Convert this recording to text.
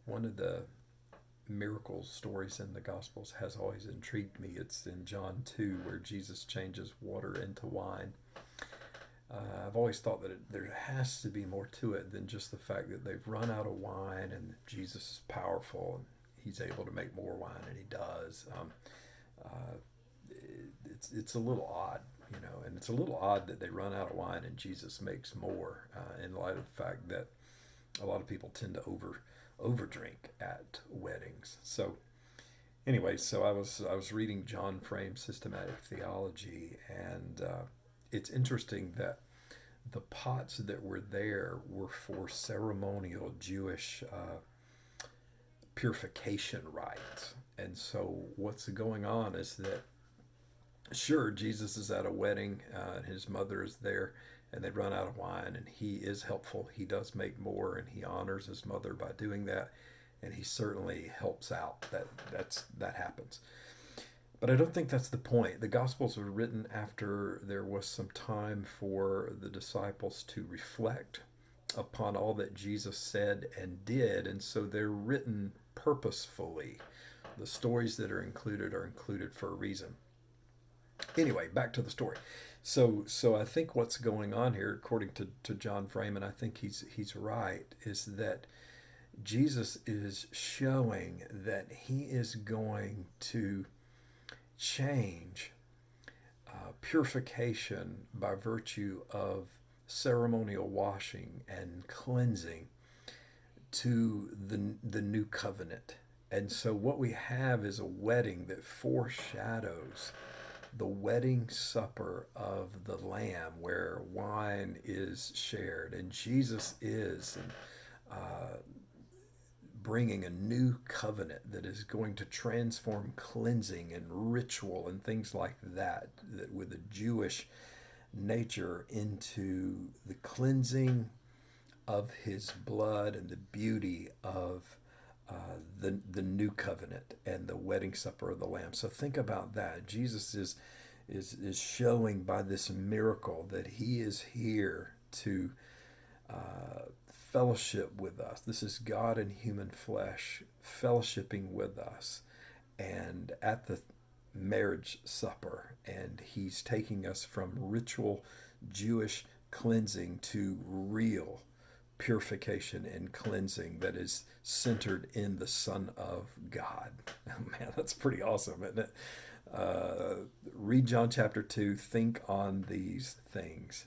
one of the miracle stories in the Gospels has always intrigued me. It's in John 2 where Jesus changes water into wine. I've always thought that there has to be more to it than just the fact that they've run out of wine and Jesus is powerful and he's able to make more wine, and he does. Uh, it's a little odd, and it's a little odd that they run out of wine and Jesus makes more, in light of the fact that a lot of people tend to overdrink at weddings. So anyway, so I was reading John Frame's Systematic Theology, and it's interesting that the pots that were there were for ceremonial Jewish purification rites. And so what's going on is that, sure, Jesus is at a wedding, and his mother is there, and they run out of wine, and he is helpful. He does make more, and he honors his mother by doing that, and he certainly helps out. That happens. But I don't think that's the point. The Gospels were written after there was some time for the disciples to reflect upon all that Jesus said and did, and so they're written purposefully. The stories that are included for a reason. Anyway, back to the story. So I think what's going on here, according to John Frame, and I think he's right, is that Jesus is showing that he is going to change purification by virtue of ceremonial washing and cleansing to the new covenant. And so what we have is a wedding that foreshadows the wedding supper of the Lamb, where wine is shared, and Jesus is bringing a new covenant that is going to transform cleansing and ritual and things like that with the Jewish nature into the cleansing of his blood and the beauty of the new covenant and the wedding supper of the Lamb. So think about that. Jesus is showing by this miracle that he is here to fellowship with us. This is God in human flesh fellowshipping with us, and at the marriage supper, and he's taking us from ritual Jewish cleansing to real purification and cleansing that is centered in the Son of God. Man, that's pretty awesome, isn't it? Read John chapter 2, think on these things.